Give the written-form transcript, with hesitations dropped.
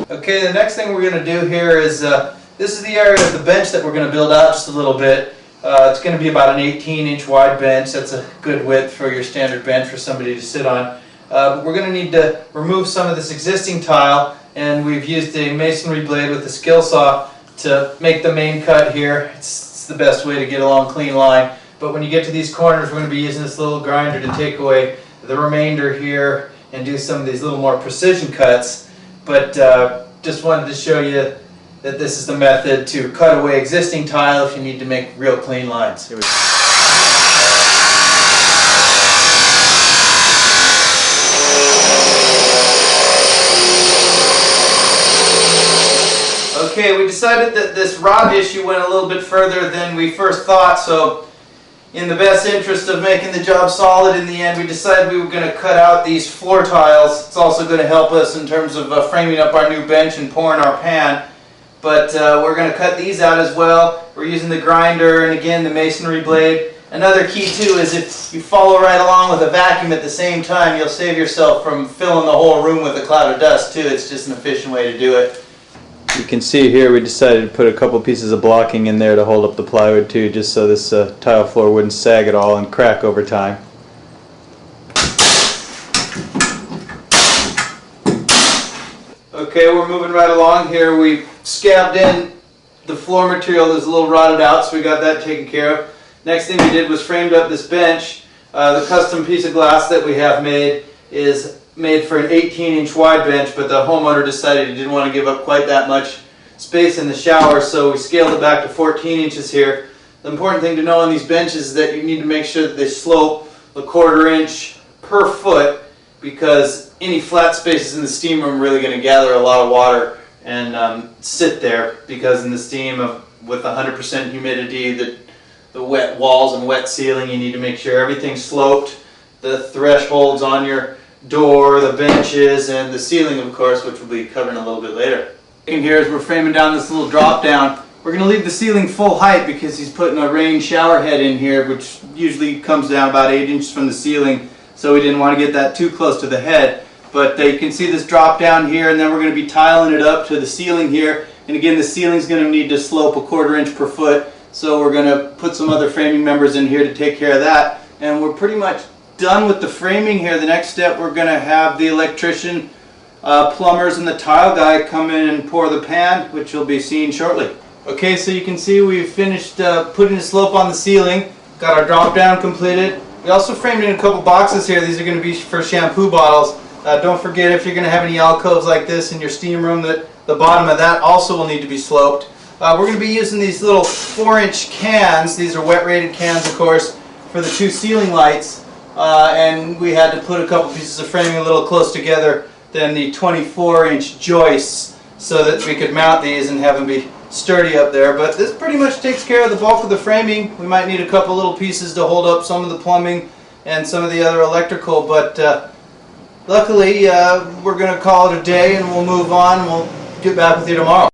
Okay, the next thing we're going to do here is, this is the area of the bench that we're going to build out just a little bit. It's going to be about an 18-inch wide bench. That's a good width for your standard bench for somebody to sit on. But we're going to need to remove some of this existing tile, and we've used a masonry blade with a skill saw to make the main cut here. It's the best way to get a long clean line. But when you get to these corners, we're going to be using this little grinder to take away the remainder here and do some of these little more precision cuts. But just wanted to show you that this is the method to cut away existing tile if you need to make real clean lines. Here we go. Okay, we decided that this rod issue went a little bit further than we first thought, so in the best interest of making the job solid in the end, we decided we were going to cut out these floor tiles. It's also going to help us in terms of framing up our new bench and pouring our pan. But we're going to cut these out as well. We're using the grinder and again the masonry blade. Another key too is if you follow right along with a vacuum at the same time, you'll save yourself from filling the whole room with a cloud of dust too. It's just an efficient way to do it. You can see here we decided to put a couple pieces of blocking in there to hold up the plywood too, just so this tile floor wouldn't sag at all and crack over time. Okay, we're moving right along here. We scabbed in the floor material that's a little rotted out, so we got that taken care of. Next thing we did was framed up this bench. The custom piece of glass that we have made is made for an 18-inch wide bench, but the homeowner decided he didn't want to give up quite that much space in the shower, so we scaled it back to 14 inches here. The important thing to know on these benches is that you need to make sure that they slope a 1/4 inch per foot, because any flat spaces in the steam room are really going to gather a lot of water and sit there, because in the steam with 100% humidity, the wet walls and wet ceiling, you need to make sure everything's sloped. The thresholds on your door, the benches, and the ceiling, of course, which we'll be covering a little bit later. In here, as we're framing down this little drop down, we're going to leave the ceiling full height because he's putting a rain shower head in here, which usually comes down about 8 inches from the ceiling, so we didn't want to get that too close to the head. But you can see this drop down here, and then we're going to be tiling it up to the ceiling here. And again, the ceiling's going to need to slope a 1/4 inch per foot, so we're going to put some other framing members in here to take care of that. And we're pretty much done with the framing here. The next step, we're going to have the electrician, plumbers, and the tile guy come in and pour the pan, which you'll be seeing shortly. Okay, so you can see we've finished putting the slope on the ceiling, got our drop down completed. We also framed in a couple boxes here. These are going to be for shampoo bottles. Don't forget, if you're going to have any alcoves like this in your steam room, that the bottom of that also will need to be sloped. We're going to be using these little 4-inch cans. These are wet rated cans, of course, for the 2 ceiling lights. And we had to put a couple pieces of framing a little close together than the 24-inch joists so that we could mount these and have them be sturdy up there. But this pretty much takes care of the bulk of the framing. We might need a couple little pieces to hold up some of the plumbing and some of the other electrical, but luckily we're going to call it a day and we'll move on and we'll get back with you tomorrow.